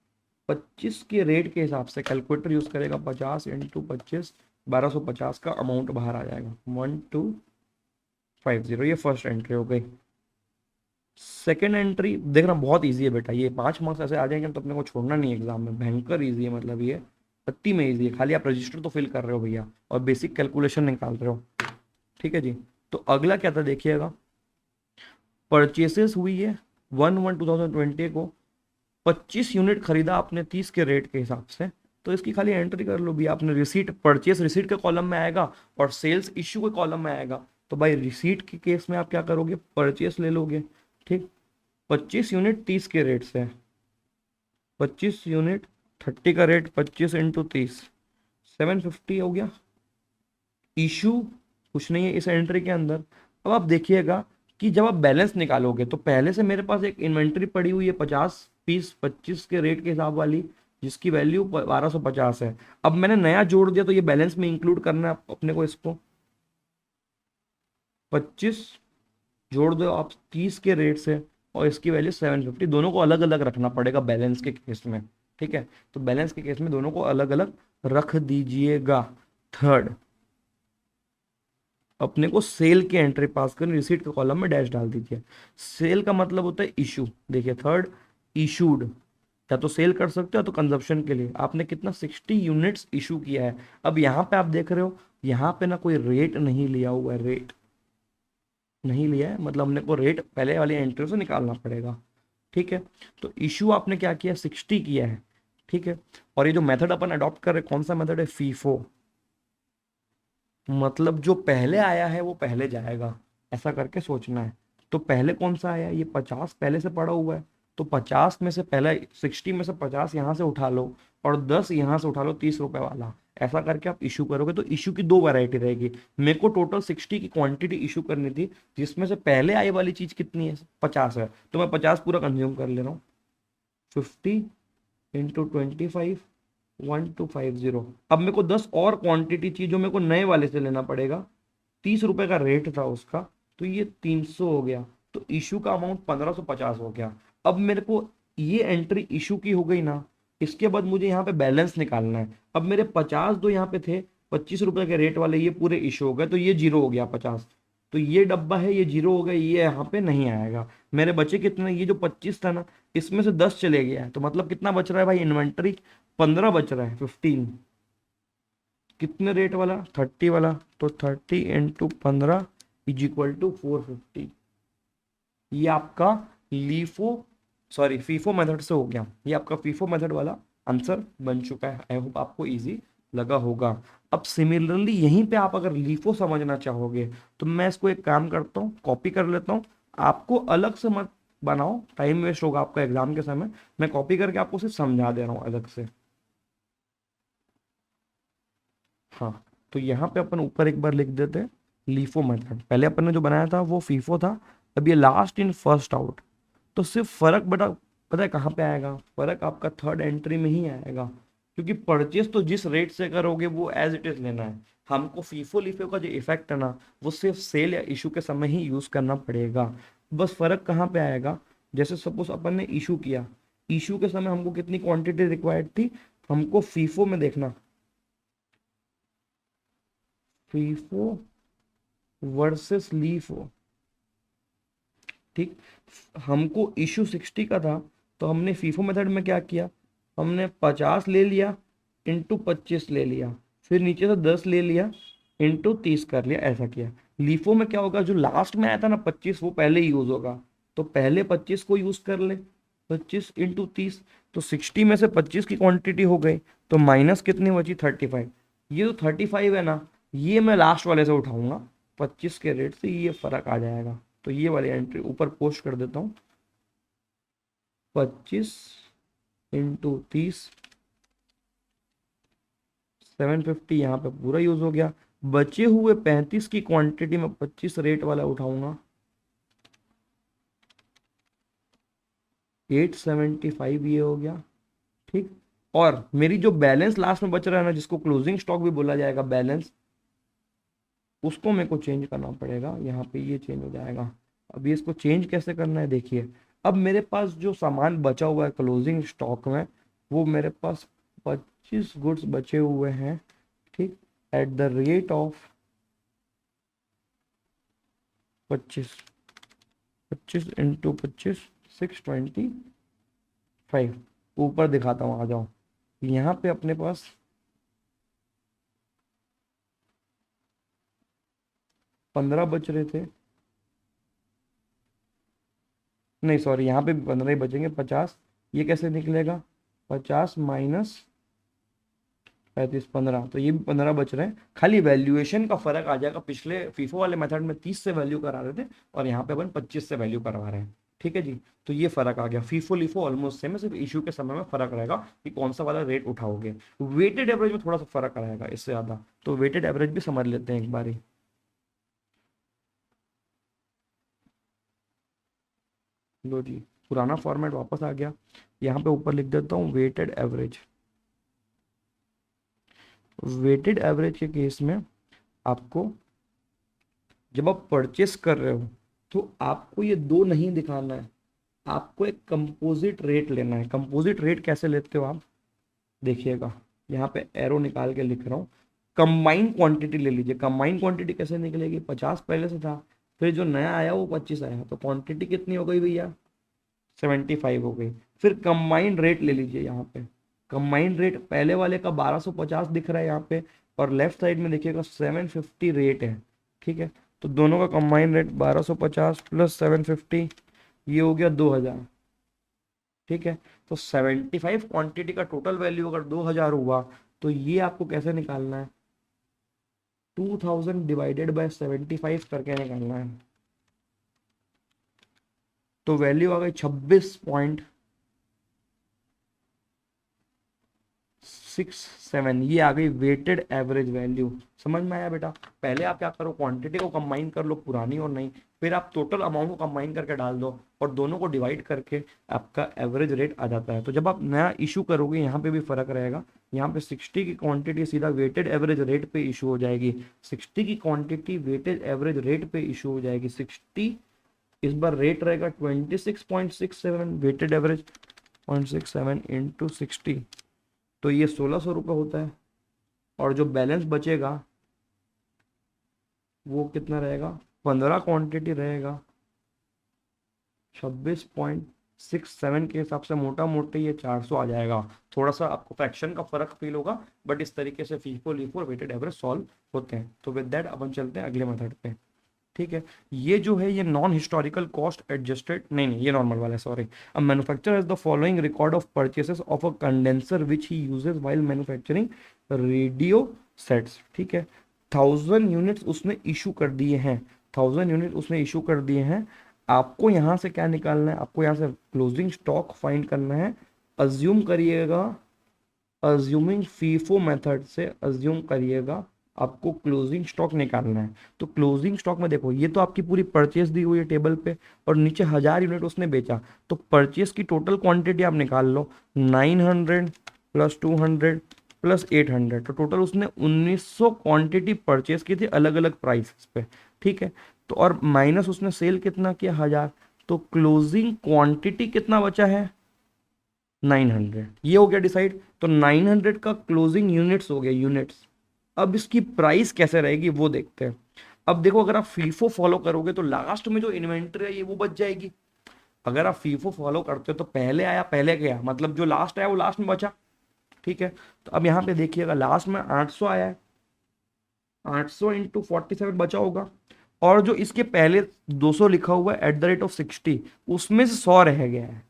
25 के रेट के हिसाब से कैलकुलेटर यूज करेगा, 50 × 25, 1250 का अमाउंट बाहर आ जाएगा, 1250। ये फर्स्ट एंट्री हो गई। सेकेंड एंट्री देखना बहुत इजी है बेटा, ये 5 मार्क्स ऐसे आ जाएंगे तो अपने को छोड़ना नहीं एग्जाम में, भयंकर इजी है, मतलब ये अति में इजी है, खाली आप रजिस्टर तो फिल कर रहे हो भैया और बेसिक कैलकुलेशन निकाल रहे हो। ठीक है जी। तो अगला क्या था देखिएगा, परचेसेस हुई है 1/1/2020 को, 25 यूनिट खरीदा आपने 30 के रेट के हिसाब से, तो इसकी खाली एंट्री कर लो भी आपने, रिसीट परचेस रिसीट के कॉलम में आएगा और सेल्स इश्यू के कॉलम में आएगा। तो भाई रिसीट के केस में आप क्या करोगे, परचेस ले लोगे। ठीक, 25 यूनिट 30 के रेट से, 25 यूनिट 30 का रेट, 25 × 30 750 हो गया। इशू कुछ नहीं है इस एंट्री के अंदर। अब आप देखिएगा कि जब आप बैलेंस निकालोगे तो पहले से मेरे पास एक इन्वेंट्री पड़ी हुई है 50 पीस 25 के रेट के हिसाब वाली, जिसकी वैल्यू 1250 है। अब मैंने नया जोड़ दिया तो ये बैलेंस में इंक्लूड करना है अपने को, इसको 25 जोड़ दो आप 30 के रेट से और इसकी वैल्यू 750, दोनों को अलग अलग रखना पड़ेगा बैलेंस के केस में। ठीक है, तो बैलेंस के केस में दोनों को अलग अलग रख दीजिएगा। थर्ड, अपने को सेल की एंट्री पास करनी, रिसीट के कॉलम में डैश डाल दीजिए। सेल का मतलब होता है इशू। देखिए थर्ड, इशूड, या तो सेल कर सकते हो तो कंजप्शन के लिए आपने कितना 60 यूनिट्स इशू किया है। अब यहाँ पे आप देख रहे हो, यहाँ पे ना कोई रेट नहीं लिया हुआ है, रेट नहीं लिया है, मतलब हमने को रेट पहले वाली एंट्री से निकालना पड़ेगा। ठीक है, तो इशू आपने क्या किया, 60 किया है। ठीक है, और ये जो मेथड अपन अडॉप्ट कर रहे हैं कौन सा मेथड है, फीफो, मतलब जो पहले आया है वो पहले जाएगा, ऐसा करके सोचना है। तो पहले कौन सा आया, ये 50 पहले से पड़ा हुआ है, तो 50 में से पहले 60 में से 50 यहाँ से उठा लो और 10 यहाँ से उठा लो, 30 रुपए वाला। ऐसा करके आप इशू करोगे तो इशू की दो वैरायटी रहेगी। मेरे को टोटल 60 की क्वांटिटी इशू करनी थी, जिसमें से पहले आई वाली चीज कितनी है, 50 है, तो मैं 50 पूरा कंज्यूम कर ले रहा हूँ। 50 × 25 1250। अब मेरे को 10 और क्वांटिटी चाहिए जो मेरे को नए वाले से लेना पड़ेगा, 30 रुपए का रेट था उसका, तो ये 300 हो गया, तो इशू का अमाउंट 1550 हो गया। अब मेरे को ये एंट्री इशू की हो गई ना, इसके बाद मुझे यहाँ पे बैलेंस निकालना है। अब मेरे 50 जो यहाँ पे थे 25 रुपए के रेट वाले, ये पूरे इशू हो गए, तो ये जीरो हो गया 50, तो ये डब्बा है ये जीरो हो गया, ये यहाँ पे नहीं आएगा। मेरे बचे कितने, ये जो 25 था ना, इसमें से 10 चले गया है, तो मतलब कितना बच रहा है भाई, इन्वेंटरी 15 बच रहा है, 15 कितने रेट वाला, 30 वाला, तो 30 × 15 = 450। ये आपका लीफो सॉरी फीफो मेथड से हो गया, ये आपका फीफो मेथड वाला आंसर बन चुका है। आई होप आपको इजी लगा होगा। अब सिमिलरली यहीं पे आप अगर लीफो समझना चाहोगे तो मैं इसको एक काम करता हूँ, कॉपी कर लेता हूँ, आपको अलग से मत बनाओ, टाइम वेस्ट होगा आपका एग्जाम के समय, मैं कॉपी करके आपको सिर्फ समझा दे रहा हूँ अलग से। हाँ, तो यहाँ पे अपन ऊपर एक बार लिख देते हैं लीफो मेथड, पहले अपन ने जो बनाया था वो फीफो था, अब ये लास्ट इन फर्स्ट आउट। तो सिर्फ फर्क बेटा पता है कहाँ पे आएगा, फर्क आपका थर्ड एंट्री में ही आएगा, क्योंकि परचेस तो जिस रेट से करोगे वो एज इट इज लेना है। हमको फीफो लीफो का जो इफेक्ट है ना, वो सिर्फ सेल या इशू के समय ही यूज करना पड़ेगा। बस फर्क कहाँ पे आएगा, जैसे सपोज अपन ने इशू किया, इशू के समय हमको कितनी क्वांटिटी रिक्वायर्ड थी, हमको फीफो में देखना, फीफो वर्सेस लीफो। ठीक, हमको इशू 60 का था, तो हमने फीफो मेथड में क्या किया, हमने 50 ले लिया इंटू 25 ले लिया, फिर नीचे से 10 ले लिया इंटू 30 कर लिया, ऐसा किया। लीफो में क्या होगा, जो लास्ट में आया था ना 25 वो पहले यूज होगा, तो पहले 25 को यूज कर ले, 25 × 30, तो 60 में से 25 की क्वांटिटी हो गई, तो माइनस कितनी बची, 35। ये जो 35 है ना, ये मैं लास्ट वाले से उठाऊंगा 25 के रेट से, ये फर्क आ जाएगा। तो ये वाली एंट्री ऊपर पोस्ट कर देता हूँ, 25 × 30 750 यहाँ पे पूरा यूज हो गया। बचे हुए 35 की क्वांटिटी में 25 रेट वाला उठाऊंगा, 875 ये हो गया। ठीक, और मेरी जो बैलेंस लास्ट में बच रहा है ना, जिसको क्लोजिंग स्टॉक भी बोला जाएगा बैलेंस, उसको मेरे को चेंज करना पड़ेगा, यहाँ पे ये चेंज हो जाएगा। अब ये इसको चेंज कैसे करना है देखिए, अब मेरे पास जो सामान बचा हुआ है क्लोजिंग स्टॉक में, वो मेरे पास 25 गुड्स बचे हुए हैं। ठीक, at the rate of 25, 25 into 25 625। ऊपर दिखाता हूँ, आ जाओ। यहाँ पे अपने पास 15 बच रहे थे, नहीं सॉरी, यहाँ पे भी 15 ही बचेंगे। 50 ये कैसे निकलेगा, 50 माइनस 35, 15, तो ये भी 15 बच रहे हैं। खाली वैल्यूएशन का फर्क आ जाएगा, पिछले फीफो वाले मेथड में 30 से वैल्यू करा रहे थे और यहाँ पे अपन 25 से वैल्यू करवा रहे हैं। ठीक है जी, तो ये फर्क आ गया। फीफो लीफो ऑलमोस्ट सेम है, सिर्फ इशू के समय में फर्क रहेगा कि कौन सा वाला रेट उठाओगे। वेटेड एवरेज में थोड़ा सा फर्क रहेगा इससे ज्यादा, तो वेटेड एवरेज भी समझ लेते हैं एक बार ही। लो जी, पुराना फॉर्मेट वापस आ गया। यहाँ पे ऊपर लिख देता हूँ वेटेड एवरेज। वेटेड एवरेज के केस में आपको जब आप परचेस कर रहे हो तो आपको ये दो नहीं दिखाना है, आपको एक कंपोजिट रेट लेना है। कंपोजिट रेट कैसे लेते हो आप, देखिएगा, यहाँ पे एरो निकाल के लिख रहा हूँ। कंबाइंड क्वांटिटी ले लीजिए। कंबाइंड क्वांटिटी कैसे निकलेगी, 50 पहले से था, फिर जो नया आया वो 25 आया, तो क्वांटिटी कितनी हो गई भैया, 75 हो गई। फिर कंबाइंड रेट ले लीजिए। यहाँ पे कंबाइंड रेट पहले वाले का 1250 दिख रहा है यहाँ पे, और लेफ्ट साइड में देखिएगा 750 रेट है। ठीक है, तो दोनों का कंबाइंड रेट 1250 प्लस 750, ये हो गया 2000। ठीक है, तो 75 क्वांटिटी का टोटल वैल्यू अगर 2000 हुआ तो ये आपको कैसे निकालना है, 2000 डिवाइडेड बाय 75 करके निकालना है। तो वैल्यू आ गई 26.67, ये आ गई वेटेड एवरेज वैल्यू। समझ में आया बेटा। पहले आप क्या करो, क्वांटिटी को कंबाइन कर लो, पुरानी और नई, फिर आप टोटल अमाउंट को कंबाइन करके डाल दो और दोनों को डिवाइड करके आपका एवरेज रेट आ जाता है। तो जब आप नया इशू करोगे यहाँ पे भी फर्क रहेगा। यहाँ पे 60 की क्वांटिटी सीधा वेटेड एवरेज रेट पे इशू हो जाएगी। 60 की क्वांटिटी वेटेड एवरेज रेट पे इशू हो जाएगी। 60 इस बार रेट रहेगा 26.67, वेटेड एवरेज 0.67 इंटू 60, तो ये 1600 रुपये होता है। और जो बैलेंस बचेगा वो कितना रहेगा, 15 क्वांटिटी रहेगा, 26.67 के हिसाब से मोटा मोटी ये 400 आ जाएगा। थोड़ा सा आपको फ्रैक्शन का फर्क फील होगा, बट इस तरीके से फीफो लीफो और वेटेड एवरेज सॉल्व होते हैं। तो विद दैट अपन चलते हैं अगले मेथड पे। ठीक है, ये जो है ये नॉन हिस्टोरिकल कॉस्ट एडजस्टेड, नहीं ये नॉर्मल वाला है, sorry. A manufacturer has the following record of purchases of a condenser which he uses while manufacturing radio sets. ठीक है, 1000 यूनिट्स उसने इशू कर दिए हैं, 1000 यूनिट उसने इशू कर दिए हैं। आपको यहाँ से क्या निकालना है, आपको यहाँ से क्लोजिंग स्टॉक फाइंड करना है। अज्यूम करिएगा, अज्यूमिंग फीफो मेथड से अज्यूम करिएगा आपको क्लोजिंग स्टॉक निकालना है। तो क्लोजिंग स्टॉक में देखो, ये तो आपकी पूरी परचेस दी हुई है टेबल पे, और नीचे 1000 यूनिट उसने बेचा, तो परचेस की टोटल क्वांटिटी आप निकाल लो, 900 प्लस 200 प्लस 800, तो टोटल उसने 1900 क्वांटिटी परचेस की थी अलग अलग प्राइस पे। ठीक है, तो और माइनस उसने सेल कितना किया, 1000, तो क्लोजिंग क्वांटिटी कितना बचा है, 900। ये हो गया डिसाइड। तो 900 का क्लोजिंग यूनिट्स हो गया, यूनिट्स। अब इसकी प्राइस कैसे रहेगी वो देखते हैं। अब देखो, अगर आप फीफो फॉलो करोगे तो लास्ट में जो इन्वेंट्री है ये वो बच जाएगी। अगर आप फीफो फॉलो करते हो तो पहले आया पहले गया, मतलब जो लास्ट आया वो लास्ट में बचा। ठीक है, तो अब यहाँ पे देखिएगा लास्ट में 800 आया है, 800 इंटू 47 बचा होगा, और जो इसके पहले 200 लिखा हुआ है @60, उसमें से 100 रह गया है।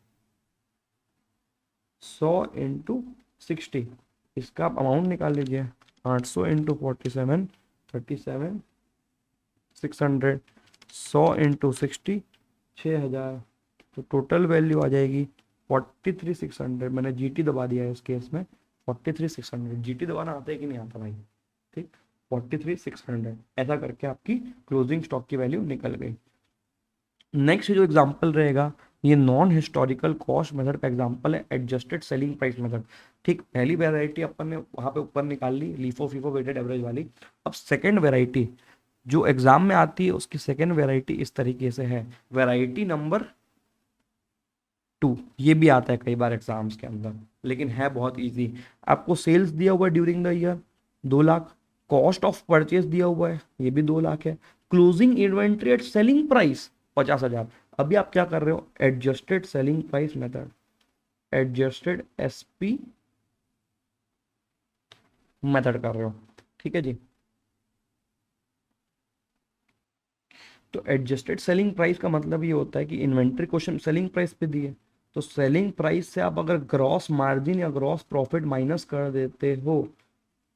100 इंटू 60, इसका आप अमाउंट निकाल लीजिए। 800 इंटू 47, 37, 600, 100 इंटू 60, 6000, तो टोटल वैल्यू आ जाएगी 43,600। मैंने जीटी दबा दिया है इस केस में, 43,600। जीटी दबाना आता है कि नहीं आता भाई, ठीक, 43,600 ऐसा करके आपकी क्लोजिंग स्टॉक की वैल्यू निकल गई। नेक्स्ट जो एग्जांपल रहेगा, ये नॉन हिस्टोरिकल कॉस्ट मेथड का एग्जांपल है, एडजस्टेड सेलिंग प्राइस मेथड। ठीक, पहली वेराइटी अपन ने वहां पे ऊपर निकाल ली, लीफो फीफो वेटेड एवरेज वाली। अब सेकंड वेराइटी जो एग्जाम में आती है, उसकी सेकंड वेराइटी इस तरीके से है, वेराइटी नंबर 2। ये भी आता है कई बार एग्जाम्स के अंदर, लेकिन है बहुत इजी। आपको सेल्स दिया हुआ है during the year 2 lakh, cost of purchase दिया हुआ है ये भी 2 लाख है, closing inventory at selling price 50,000। अभी आप क्या कर रहे हो, adjusted selling price method, adjusted SP method कर रहे हो, ठीक है जी। तो एडजस्टेड सेलिंग प्राइस का मतलब ये होता है कि इन्वेंट्री क्वेश्चन सेलिंग प्राइस पे दी है, तो सेलिंग प्राइस से आप अगर ग्रॉस मार्जिन या ग्रॉस प्रॉफिट माइनस कर देते हो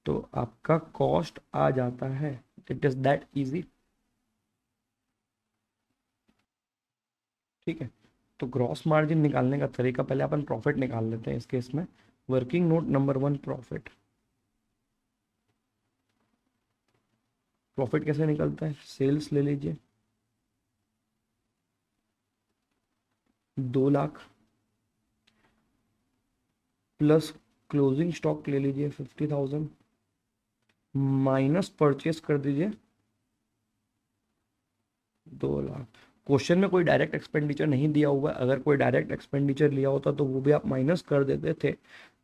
तो आपका कॉस्ट आ जाता है। इट इज दैट इजी, ठीक है। तो ग्रॉस मार्जिन निकालने का तरीका, पहले अपन प्रॉफिट निकाल लेते हैं इस केस में। Working note number 1, profit. Profit कैसे निकलता है, सेल्स ले लीजिए 2 लाख, प्लस क्लोजिंग स्टॉक ले लीजिए 50,000, माइनस परचेस कर दीजिए 2 लाख। क्वेश्चन में कोई डायरेक्ट एक्सपेंडिचर नहीं दिया हुआ है, अगर कोई डायरेक्ट एक्सपेंडिचर लिया होता तो वो भी आप माइनस कर देते थे।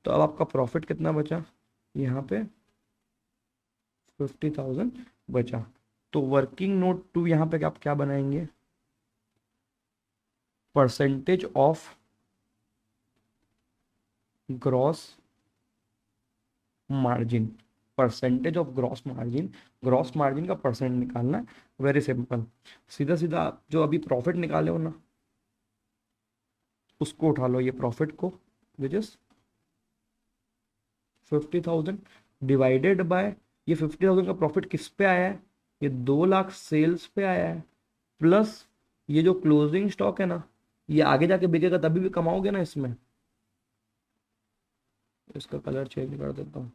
तो अब आपका प्रॉफिट कितना बचा, यहाँ पे 50,000 बचा। तो वर्किंग नोट 2 यहाँ पे आप क्या बनाएंगे, percentage of gross margin, percentage of gross margin, gross margin का परसेंट निकालना है। वेरी सिंपल, सीधा सीधा आप जो अभी प्रॉफिट निकाले हो ना उसको उठा लो, ये प्रॉफिट को, विच इज 50,000 डिवाइडेड बाय, ये 50,000 का प्रॉफिट किस पे आया है, ये 2 लाख सेल्स पे आया है, प्लस ये जो क्लोजिंग स्टॉक है ना ये आगे जाके बिकेगा तभी भी कमाओगे ना इसमें। इसका कलर चेंज कर देता हूँ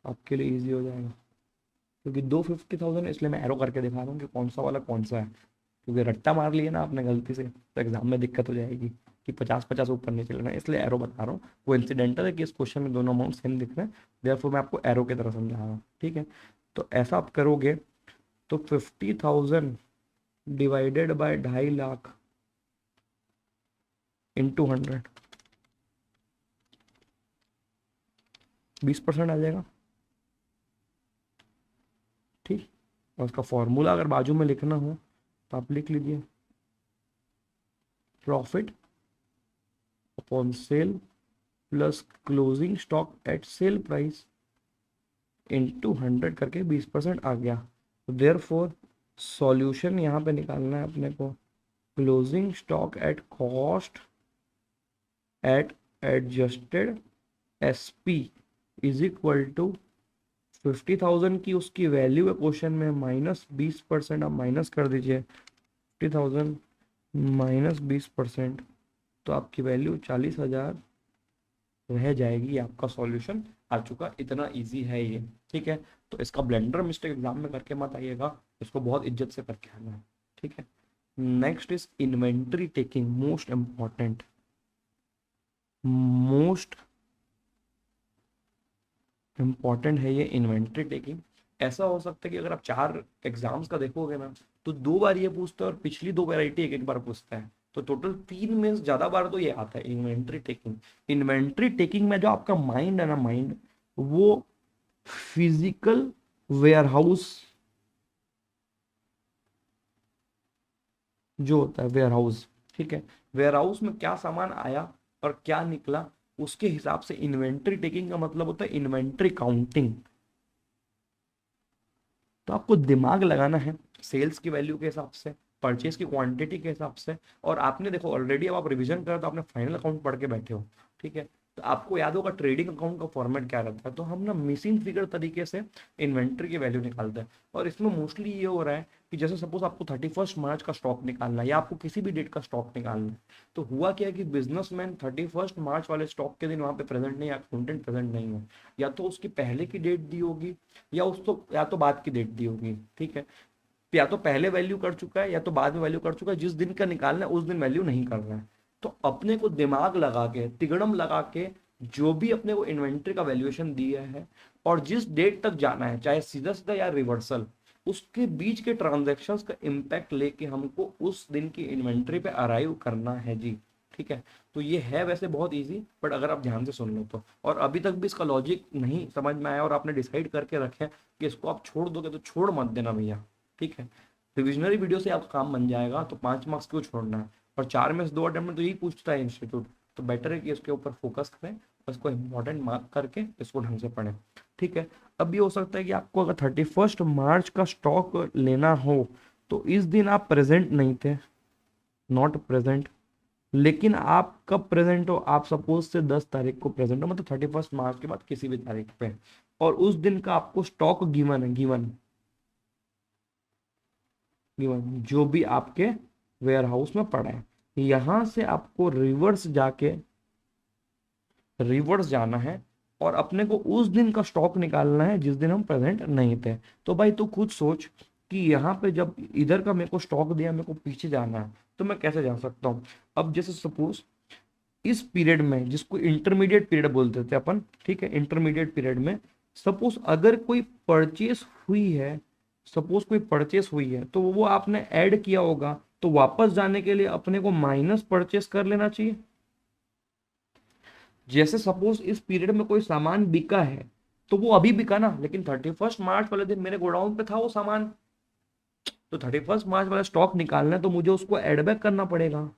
आपके लिए इजी हो जाएगा, क्योंकि 250,000 इसलिए मैं एरो करके दिखा रहा हूँ कि कौन सा वाला कौन सा है। क्योंकि रट्टा मार लिया ना आपने गलती से तो एग्जाम में दिक्कत हो जाएगी कि 50-50 ऊपर नहीं चलना, इसलिए एरो बता रहा हूँ। वो इंसिडेंटल है कि इस क्वेश्चन में दोनों अमाउंट सेम दिख रहे हैं, देयरफॉर मैं आपको एरो की तरह समझा रहा हूँ, ठीक है। तो ऐसा आप करोगे तो 50,000 डिवाइडेड बाय 2.5 लाख इंटू 100, 20% आ जाएगा, ठीक। और उसका फॉर्मूला अगर बाजू में लिखना हो तो आप लिख लीजिए, profit upon sale plus closing stock at sale price into 100 करके 20% आ गया। तो देयर फोर सॉल्यूशन यहाँ पे निकालना है अपने को, closing stock at cost at adjusted SP is equal to 50,000 की उसकी वैल्यू है क्वेश्चन में, माइनस 20% आप माइनस कर दीजिए, 50,000 माइनस 20%, तो आपकी वैल्यू 40,000 रह जाएगी। आपका सॉल्यूशन आ चुका, इतना इजी है ये, ठीक है। तो इसका ब्लेंडर मिस्टेक एग्जाम में करके मत आइएगा, इसको बहुत इज्जत से करके आना है, ठीक है। Next is inventory taking, most important, most important है ये इन्वेंट्री टेकिंग। ऐसा हो सकता है कि अगर आप 4 एग्जाम्स का देखोगे ना तो 2 बार ये पूछता है और पिछली 2 वैरायटी एक एक बार पूछता है, तो टोटल 3 में से ज्यादा बार तो ये आता है इन्वेंट्री टेकिंग। इन्वेंट्री टेकिंग में जो आपका माइंड है ना, माइंड वो फिजिकल वेयरहाउस जो होता है, वेयरहाउस, ठीक है। वेयरहाउस में क्या सामान आया और क्या निकला उसके हिसाब से इन्वेंट्री टेकिंग का मतलब होता है इन्वेंट्री काउंटिंग। तो आपको दिमाग लगाना है सेल्स की वैल्यू के हिसाब से, परचेज की क्वांटिटी के हिसाब से। और आपने देखो ऑलरेडी अब आप रिवीजन कर तो आपने फाइनल अकाउंट पढ़ के बैठे हो, ठीक है। तो आपको याद होगा ट्रेडिंग अकाउंट का फॉर्मेट क्या रहता है, तो हम ना मिसिंग फिगर तरीके से इन्वेंट्री की वैल्यू निकालते हैं। और इसमें मोस्टली ये हो रहा है कि जैसे सपोज आपको 31 मार्च का स्टॉक निकालना है या आपको किसी भी डेट का स्टॉक निकालना है, तो हुआ क्या है कि बिजनेसमैन 31 मार्च वाले स्टॉक के दिन वहां पे प्रेजेंट नहीं है, अकाउंटेंट प्रेजेंट नहीं है, या तो उसकी पहले की डेट दी होगी या उसको या तो बाद की डेट दी होगी, ठीक है। या तो पहले वैल्यू कर चुका है या तो बाद में वैल्यू कर चुका है, जिस दिन का निकालना है उस दिन वैल्यू नहीं कर रहा है। तो अपने को दिमाग लगा के, तिगड़म लगा के, जो भी अपने को इन्वेंट्री का वैल्यूएशन दिया है और जिस डेट तक जाना है, चाहे सीधा सीधा या रिवर्सल, उसके बीच के ट्रांजेक्शन्स का इम्पैक्ट लेके हमको उस दिन की इन्वेंट्री पे अराइव करना है जी, ठीक है। तो ये है वैसे बहुत इजी, बट अगर आप ध्यान से सुन लो तो, और अभी तक भी इसका लॉजिक नहीं समझ में आया और आपने डिसाइड करके रखे कि इसको आप छोड़ दोगे तो छोड़ मत देना भैया, ठीक है। रिविजनरी वीडियो से आपका काम बन जाएगा, तो 5 मार्क्स क्यों छोड़ना है। और 4 में से 2 अटेम्प्ट में तो यही पूछता है इंस्टीट्यूट, तो बेटर है कि इसके ऊपर फोकस करें, इसको इंपॉर्टेंट मार्क करके इसको ढंग से पढ़ें। ठीक है। अब ये हो सकता है कि आपको अगर 31 मार्च का स्टॉक लेना हो तो इस दिन आप प्रेजेंट नहीं थे, नॉट प्रेजेंट, लेकिन आप कब प्रेजेंट हो, आप सपोज से 10 तारीख को प्रेजेंट हो, मतलब 31 मार्च के बाद किसी भी तारीख पे, और उस दिन का आपको स्टॉक गिवन है, गिवन गिवन जो भी आपके वेयर हाउस में पड़ा है, यहां से आपको रिवर्स जाना है और अपने को उस दिन का स्टॉक निकालना है जिस दिन हम प्रेजेंट नहीं थे। तो भाई तू खुद सोच कि यहाँ पे जब इधर का मेरे को स्टॉक दिया, मेरे को पीछे जाना है, तो मैं कैसे जा सकता हूँ। अब जैसे सपोज इस पीरियड में, जिसको इंटरमीडिएट पीरियड बोलते थे अपन, ठीक है, इंटरमीडिएट पीरियड में सपोज अगर कोई परचेस हुई है, सपोज कोई परचेस हुई है, तो वो आपने ऐड किया होगा, तो वापस जाने के लिए अपने को माइनस परचेस कर लेना चाहिए। जैसे सपोज इस पीरियड में कोई सामान बिका है, तो वो अभी बिका ना, लेकिन 31 मार्च वाले दिन मेरे गोडाउन पे था वो सामान, तो 31 मार्च वाला स्टॉक निकालना है तो मुझे उसको एड बैक करना पड़ेगा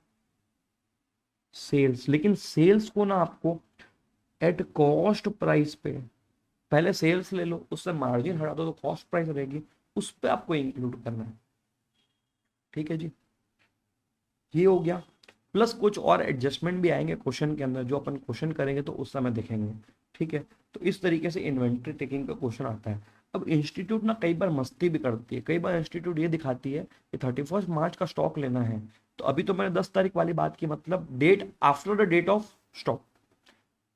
सेल्स। लेकिन सेल्स को ना आपको एट कॉस्ट प्राइस पे, पहले सेल्स ले लो, उससे मार्जिन हटा दो तो कॉस्ट प्राइस रहेगी, उस पे आपको इंक्लूड करना है। ठीक है जी, ये हो गया। प्लस कुछ और एडजस्टमेंट भी आएंगे क्वेश्चन के अंदर, जो अपन क्वेश्चन करेंगे तो उस समय देखेंगे। ठीक है, तो इस तरीके से इन्वेंट्री टेकिंग का क्वेश्चन आता है। अब इंस्टीट्यूट ना कई बार मस्ती भी करती है, कई बार इंस्टीट्यूट ये दिखाती है कि 31 मार्च का स्टॉक लेना है, तो अभी तो मैंने 10 तारीख वाली बात की, मतलब date after the date of stock.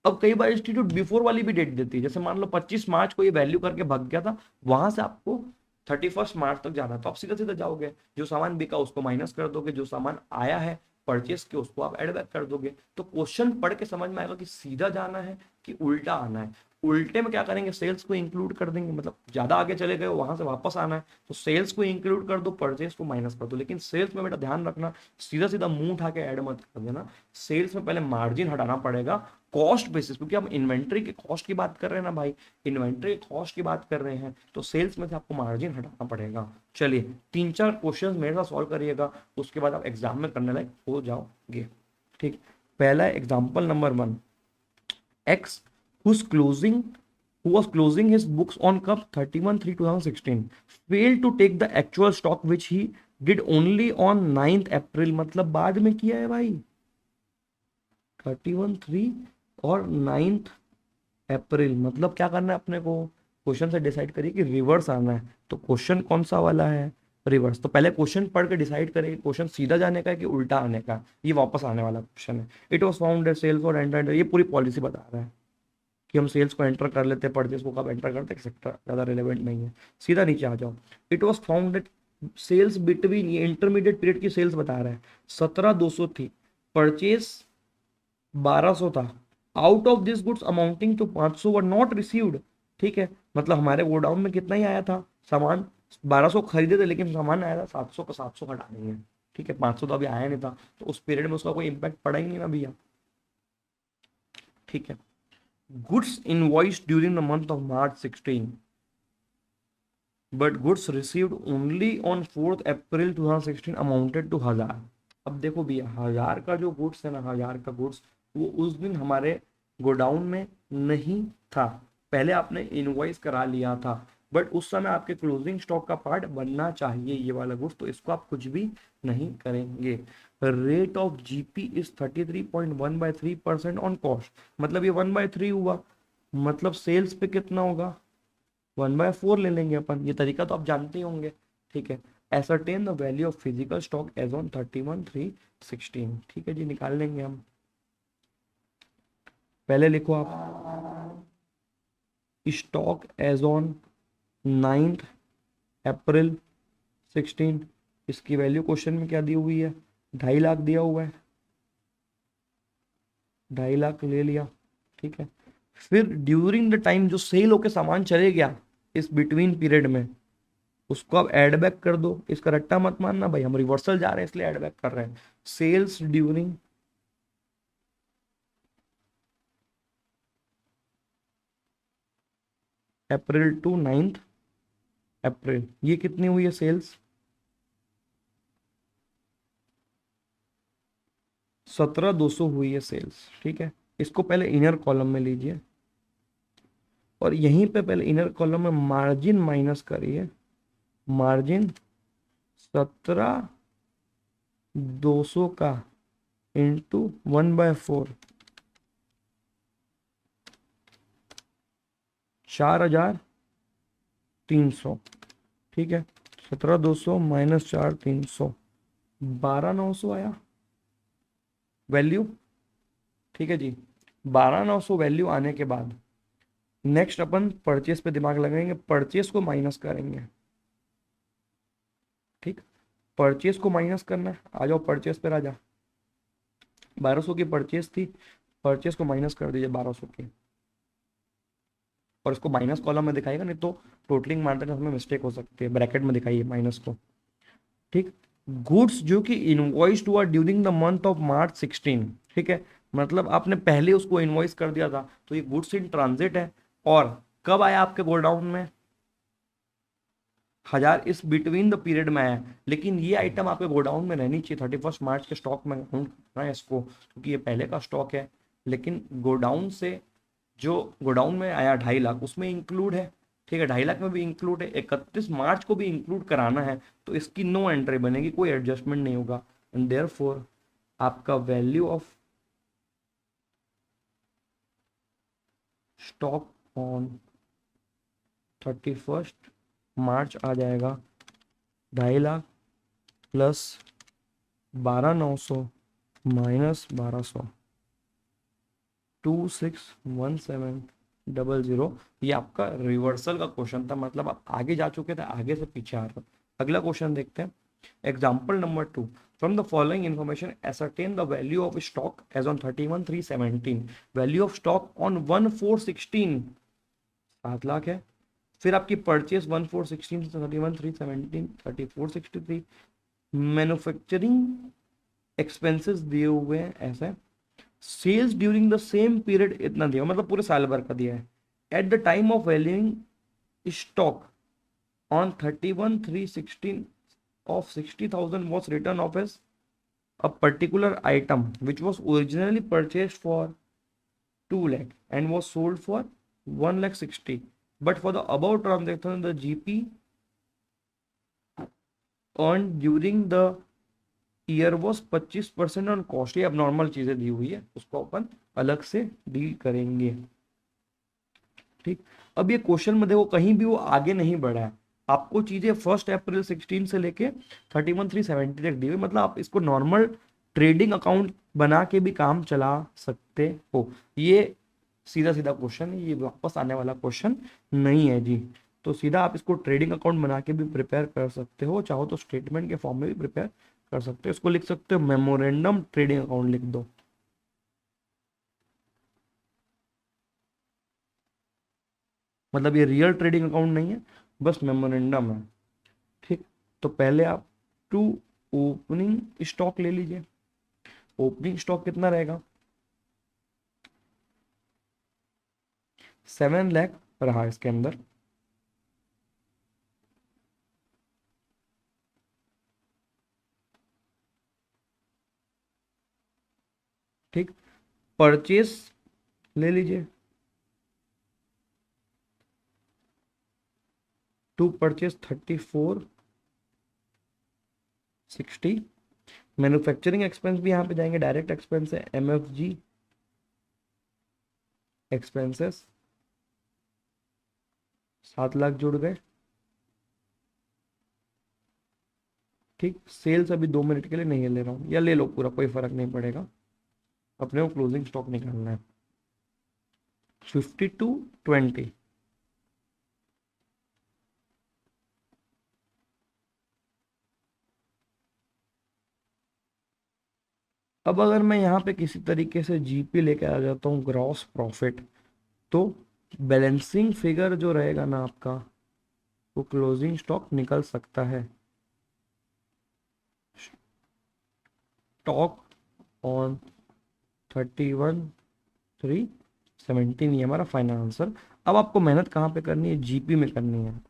अब कई बार इंस्टीट्यूट बिफोर वाली भी डेट देती है, जैसे मान लो 25 मार्च को ये वैल्यू करके भाग गया था, वहां से आपको 31 मार्च तक जाना, तो आप सीधा सीधा जाओगे, जो सामान बिका उसको माइनस कर दोगे, जो सामान आया है परचेस के उसको आप एड बैक कर दोगे। तो क्वेश्चन पढ़ के समझ में आएगा कि सीधा जाना है कि उल्टा आना है। उल्टे में क्या करेंगे, सेल्स को इंक्लूड कर देंगे, मतलब ज्यादा आगे चले गए वहां से वापस आना है तो सेल्स को इंक्लूड कर दो, परचेस को माइनस कर दो। लेकिन सेल्स में बेटा ध्यान रखना, सीधा सीधा मुंह उठा के ऐड मत कर देना, सेल्स में पहले मार्जिन हटाना पड़ेगा कॉस्ट बेसिस, क्योंकि हम इन्वेंट्री के कॉस्ट की बात कर रहे हैं ना भाई, इन्वेंट्री कॉस्ट की बात कर रहे हैं, तो सेल्स में से आपको मार्जिन हटाना पड़ेगा। चलिए 3-4 क्वेश्चन मेरे साथ सॉल्व करिएगा, उसके बाद आप एग्जाम में करने लायक हो जाओगे। ठीक, पहला example number 1, x who was closing his books on cup 31/3/2016 failed to take the actual stock which he did only on 9th April, मतलब बाद में किया है भाई 31/3 और 9th अप्रैल, मतलब क्या करना है अपने को, क्वेश्चन से डिसाइड करिए कि रिवर्स आना है, तो क्वेश्चन कौन सा वाला है, रिवर्स। तो पहले क्वेश्चन पढ़ के डिसाइड करेंगे क्वेश्चन सीधा जाने का है कि उल्टा आने का, ये वापस आने वाला क्वेश्चन है। इट वॉज फाउंड सेल्स और एंटर, ये पूरी पॉलिसी बता रहा है कि हम सेल्स को एंटर कर लेते हैं, परचेस को कब एंटर करते हैं, एक्सेट्रा, ज़्यादा रिलेवेंट नहीं है। सीधा नीचे आ जाओ, it was found sales between, ये इंटरमीडिएट पीरियड की सेल्स बता रहा है, 17,200 थी, परचेस 1200 था, out of this goods amounting to 500 were not received. ठीक है, मतलब हमारे गोडाउन में कितना ही आया था सामान, 1200 खरीदे थे लेकिन सामान आया था 700 का, 700 हटा देंगे। ठीक है, 500 तो अभी आया नहीं था, तो उस पीरियड में उसका कोई इम्पैक्ट पड़ा ही नहीं ना भैया। ठीक है, goods invoiced during the month of March 16 but goods received only on 4th April 2016 amounted to 1000। अब देखो भैया, 1000 का जो गुड्स है ना, 1000 का गुड्स वो उस दिन हमारे गोडाउन में नहीं था, पहले आपने इनवॉइस करा लिया था, बट उस समय आपके क्लोजिंग स्टॉक का पार्ट बनना चाहिए ये वाला गुड्स, तो इसको आप कुछ भी नहीं करेंगे। Rate of GP is 33.1/3% on cost, मतलब ये 1/3 हुआ, मतलब सेल्स पे कितना होगा, 1/4 ले लेंगे अपन, ये तरीका तो आप जानते ही होंगे। ठीक है, ascertain the value of physical stock as on 31/3/16। ठीक है जी, निकाल लेंगे हम। पहले लिखो आप स्टॉक एज ऑन 9th अप्रैल 16, इसकी वैल्यू क्वेश्चन में क्या दी हुई है, 2.5 लाख दिया हुआ है, 2.5 लाख ले लिया। ठीक है, फिर ड्यूरिंग द टाइम जो सेल होके सामान चले गया इस बिटवीन पीरियड में, उसको आप एड बैक कर दो, इसका रट्टा मत मानना भाई, हम रिवर्सल जा रहे हैं इसलिए एड बैक कर रहे हैं। Sales during April to 9th April, ये कितनी हुई है सेल्स, 17,200 हुई है सेल्स, ठीक है। इसको पहले इनर कॉलम में लीजिए और यहीं पे पहले इनर कॉलम में मार्जिन माइनस करिए। मार्जिन 17,200 का इंटू 1/4, 4,300, ठीक है। 17,200 माइनस 4,300, 12,900 आया वैल्यू, ठीक है जी। 12,900 वैल्यू आने के बाद नेक्स्ट अपन परचेस पे दिमाग लगाएंगे, परचेस को माइनस करेंगे, ठीक। परचेस को माइनस करना है, आ जाओ परचेस पे राजा। 1200 की परचेस थी, परचेस को माइनस कर दीजिए 1200 की, और इसको माइनस कॉलम में दिखाएगा, नहीं तो टोटलिंग मारते हैं उसमें मिस्टेक हो सकती है, ब्रैकेट में दिखाइए माइनस को, ठीक। गुड्स जो कि इनवॉइस्ड हुआ during the month of March 16, ठीक है। मतलब आपने पहले उसको इनवॉइस कर दिया था, तो ये गुड्स इन ट्रांजिट है। और कब आया आपके गोडाउन में, 1000 इस बिटवीन द पीरियड में आया, लेकिन ये आइटम आपके गोडाउन में रहनी चाहिए 31 मार्च के स्टॉक में काउंट करना है इसको, क्योंकि ये पहले का स्टॉक है। लेकिन गोडाउन से जो गोडाउन में आया 2.5 लाख उसमें इंक्लूड है, ठीक है। 2.5 लाख में भी इंक्लूड है, 31 मार्च को भी इंक्लूड कराना है, तो इसकी नो एंट्री बनेगी, कोई एडजस्टमेंट नहीं होगा। एंड देयरफॉर आपका वैल्यू ऑफ स्टॉक ऑन 31 मार्च आ जाएगा 2.5 लाख प्लस 12,900 माइनस 1200, 261700। ये आपका रिवर्सल का क्वेश्चन था, मतलब आप आगे जा चुके थे, आगे से पीछे आ रहे हो। अगला क्वेश्चन देखते हैं, example number 2। From the following information ascertain the value of stock as on 31/3/17। Value of stock on 1/4/16 7 lakh है। फिर आपकी परचेस 1/4/16 से 31/3/17 3463। मैन्युफैक्चरिंग एक्सपेंसेस दिए हुए हैं ऐसे। Sales during the same period इतना दिया, मतलब पूरे साल भर का दिया है। At the time of valuing stock on 31/3/16 of 60,000 was written off as a particular item which was originally purchased for 2 lakh and was sold for 1,60,000, but for the above transaction the GP earned during the year was 25% on cost. ये अब normal चीजें दी हुई है, उसको अपन अलग से deal करेंगे, ठीक। अब ये क्वेश्चन में देखो कहीं भी वो आगे नहीं बढ़ा है, आपको चीजें 1 अप्रैल 16 से लेके 31/3/17 तक दी हुई, मतलब आप इसको नॉर्मल ट्रेडिंग अकाउंट बना के भी काम चला सकते हो। ये सीधा सीधा क्वेश्चन है, ये वापस आने वाला क्वेश्चन नहीं है जी। तो सीधा आप इसको ट्रेडिंग अकाउंट बना के भी प्रिपेयर कर सकते हो, चाहो तो स्टेटमेंट के फॉर्म में भी प्रिपेयर कर सकते हो। इसको लिख सकते हो मेमोरेंडम ट्रेडिंग अकाउंट लिख दो, मतलब ये रियल ट्रेडिंग अकाउंट नहीं है, बस मेमोरेंडम है, ठीक। तो पहले आप टू ओपनिंग स्टॉक ले लीजिए। ओपनिंग स्टॉक कितना रहेगा, 7 लाख रहा इसके अंदर, ठीक। परचेस ले लीजिए, टू परचेस 3460। मैन्युफैक्चरिंग एक्सपेंस भी यहाँ पे जाएंगे, डायरेक्ट एक्सपेंस है, MFG एक्सपेंसेस 7 लाख जुड़ गए, ठीक। सेल्स अभी 2 मिनट के लिए नहीं ले रहा हूँ, या ले लो पूरा, कोई फर्क नहीं पड़ेगा, अपने को क्लोजिंग स्टॉक निकालना है 5220। अब अगर मैं यहाँ पे किसी तरीके से GP लेके आ जाता हूँ ग्रॉस प्रॉफिट, तो बैलेंसिंग फिगर जो रहेगा ना आपका, वो क्लोजिंग स्टॉक निकल सकता है। स्टॉक ऑन 31/3/17, ये हमारा फाइनल आंसर। अब आपको मेहनत कहाँ पे करनी है, GP में करनी है।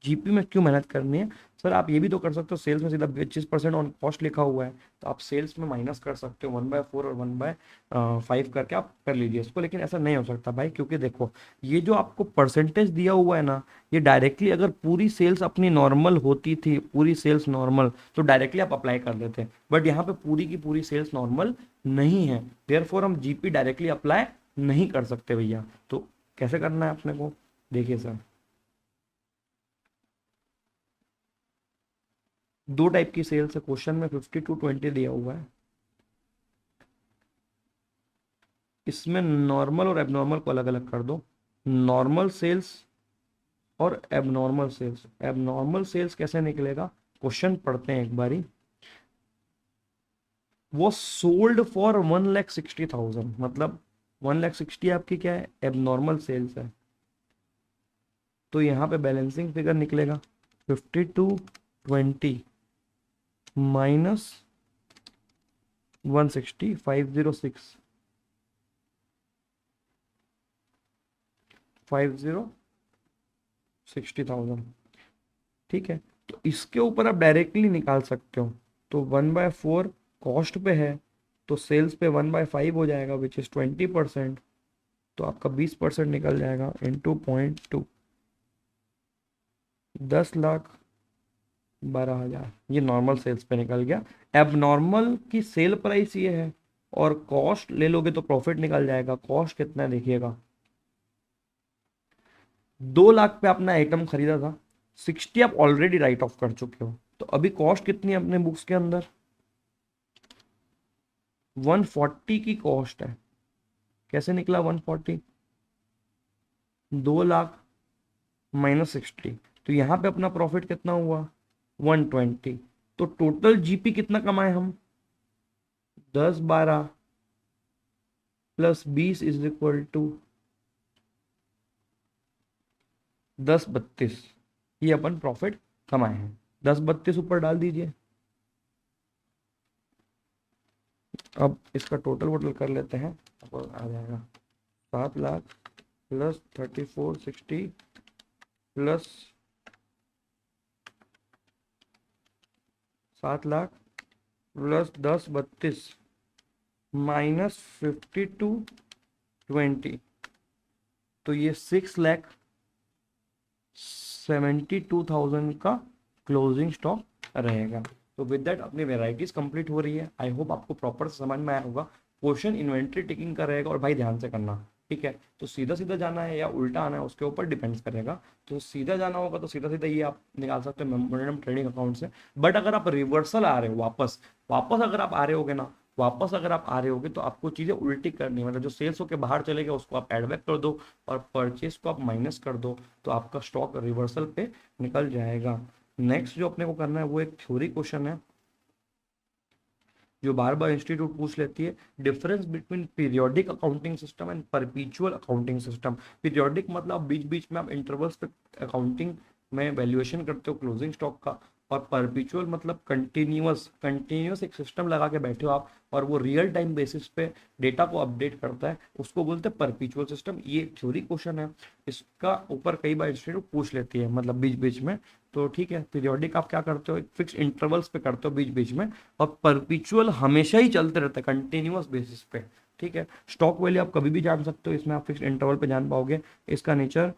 जीपी में क्यों मेहनत करनी है सर? आप ये भी तो कर सकते हो, सेल्स में सीधा 25% ऑन कॉस्ट लिखा हुआ है, तो आप सेल्स में माइनस कर सकते हो 1/4 और 1/5 करके आप कर लीजिए इसको। लेकिन ऐसा नहीं हो सकता भाई, क्योंकि देखो ये जो आपको परसेंटेज दिया हुआ है ना, ये डायरेक्टली अगर पूरी सेल्स अपनी नॉर्मल होती थी, पूरी सेल्स नॉर्मल, तो डायरेक्टली आप अप्लाई कर देते। बट यहाँ पे पूरी की पूरी सेल्स नॉर्मल नहीं है, देयरफॉर हम जीपी डायरेक्टली अप्लाई नहीं कर सकते भैया। तो कैसे करना है अपने को, देखिए सर, दो टाइप की सेल्स है क्वेश्चन में, 50 to 20 दिया हुआ है। इसमें नॉर्मल और एबनॉर्मल को अलग अलग कर दो। नॉर्मल सेल्स और एबनॉर्मल सेल्स। एबनॉर्मल सेल्स कैसे निकलेगा, क्वेश्चन पढ़ते हैं एक बारी। वो सोल्ड फॉर 1,60,000, मतलब 1,60,000 आपकी क्या है, एबनॉर्मल सेल्स है। तो यहाँ पे बैलेंसिंग फिगर निकलेगा 5220 माइनस 160, 506, 50,60,000। ठीक है, तो इसके ऊपर आप डायरेक्टली निकाल सकते हो। तो 1/4 कॉस्ट पे है, तो सेल्स पे 1/5 हो जाएगा, विच इज 20%। तो आपका 20% निकल जाएगा इंटू 0.2, 10,12,000। ये नॉर्मल सेल्स पे निकल गया। एबनॉर्मल की सेल प्राइस ये है, और कॉस्ट ले लोगे तो प्रॉफिट निकल जाएगा। कॉस्ट कितना है देखिएगा, 2 लाख पे आपने आइटम खरीदा था, 60 आप ऑलरेडी राइट ऑफ कर चुके हो। तो अभी कॉस्ट कितनी है अपने बुक्स के अंदर, 140 की कॉस्ट है। कैसे निकला 140, 2 लाख माइनस 60, तो यहाँ पे अपना प्रॉफिट कितना हुआ, 120। तो टोटल जीपी कितना कमाए हम, 10/12 प्लस 20 इज इक्वल टू 10/32। ये अपन प्रॉफिट कमाए हैं। 10/32 ऊपर डाल दीजिए। अब इसका टोटल वोटल कर लेते हैं, आपको आ जाएगा 7 lakh plus 3460 plus 7 lakh plus 10/32 minus 5220, तो ये 6,72,000 का क्लोजिंग स्टॉक रहेगा। तो विद दैट अपनी वेराइटीज कंप्लीट हो रही है। आई होप आपको प्रॉपर समझ में आया होगा। क्वेश्चन इन्वेंट्री टिकिंग का रहेगा, और भाई ध्यान से करना, ठीक है? तो सीधा सीधा जाना है या उल्टा आना है उसके ऊपर डिपेंड्स करेगा। तो सीधा जाना होगा तो सीधा सीधा ये आप निकाल सकते हो मेमोरेंडम ट्रेडिंग अकाउंट से। बट अगर आप रिवर्सल आ रहे हो, वापस वापस अगर आप आ रहे होगे ना, वापस अगर आप आ रहे होगे तो आपको चीजें उल्टी करनी है। मतलब जो सेल्स होकर बाहर चले गए उसको आप एड बैक कर दो, और परचेज को आप माइनस कर दो, तो आपका स्टॉक रिवर्सल पे निकल जाएगा। नेक्स्ट जो अपने को करना है वो एक थ्योरी क्वेश्चन है, जो बार बार इंस्टीट्यूट पूछ लेती है। Difference between periodic accounting system and परपीचुअल accounting system. Periodic मतलब बीच बीच में आप इंटरवल्स पे अकाउंटिंग में वैल्यूएशन करते हो क्लोजिंग स्टॉक का, और परपीचुअल मतलब कंटिन्यूअस कंटिन्यूअस एक सिस्टम लगा के बैठे हो आप, और वो रियल टाइम बेसिस पे डेटा को अपडेट करता है, उसको बोलते हैं परपीचुअल सिस्टम। ये थ्योरी क्वेश्चन है, इसका ऊपर कई बार इंस्टीट्यूट पूछ लेती है, मतलब बीच बीच में। तो ठीक है, पीरियोडिक आप क्या करते हो, एक फिक्स इंटरवल्स पे करते हो बीच बीच में, और परपीचुअल हमेशा ही चलते रहते हैं कंटिन्यूअस बेसिस पे। ठीक है, स्टॉक वैल्यू आप कभी भी जान सकते हो, इसमें आप फिक्स इंटरवल पे जान पाओगे। इसका नेचर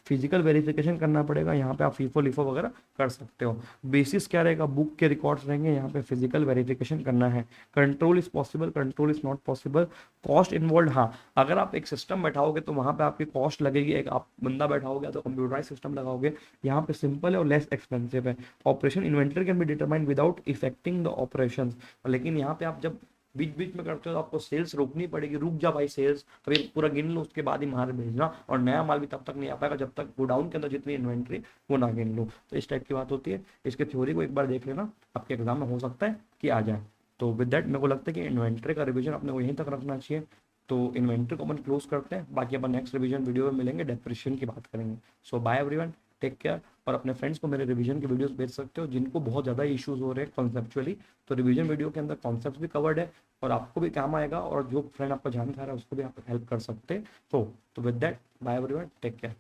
फिजिकल वेरिफिकेशन करना पड़ेगा, यहाँ पे आप फीफो लिफो वगैरह कर सकते हो। बेसिस क्या रहेगा, बुक के रिकॉर्ड्स रहेंगे, यहाँ पे फिजिकल वेरिफिकेशन करना है। Control is possible, control is not possible. Cost involve, हाँ, अगर आप एक सिस्टम बैठाओगे तो वहाँ पे आपकी कॉस्ट लगेगी। एक आप बंदा बैठाओगे तो कंप्यूटराइज सिस्टम लगाओगे, यहाँ पे सिंपल है और लेस एक्सपेंसिव है। Operation inventory can be determine without affecting the operation, लेकिन यहाँ पे आप जब बीच बीच में करते हो तो आपको सेल्स रोकनी पड़ेगी। रुक जा भाई सेल्स, अभी पूरा गिन लो उसके बाद ही माल भेजना, और नया माल भी तब तक नहीं आ पाएगा जब तक गोडाउन के अंदर जितनी इन्वेंट्री वो ना गिन लो। तो इस टाइप की बात होती है। इसके थ्योरी को एक बार देख लेना, आपके एग्जाम में हो सकता है कि आ जाए। तो विद दैट मेरे को लगता है कि इन्वेंट्री का रिविजन अपने को यहीं तक रखना चाहिए। तो इन्वेंट्री को अपन क्लोज करते हैं, बाकी अपन नेक्स्ट रिविजन वीडियो में मिलेंगे, डेप्रिशिएशन की बात करेंगे। सो बाय एवरीवन, टेक केयर। और अपने फ्रेंड्स को मेरे रिवीजन के वीडियोस भेज सकते हो जिनको बहुत ज़्यादा इश्यूज हो रहे हैं कॉन्सेप्चुअली। तो रिवीजन वीडियो के अंदर कॉन्सेप्ट भी कवर्ड है, और आपको भी काम आएगा, और जो फ्रेंड आपको जानकार है उसको भी आप हेल्प कर सकते हो। तो with that bye everyone, take care.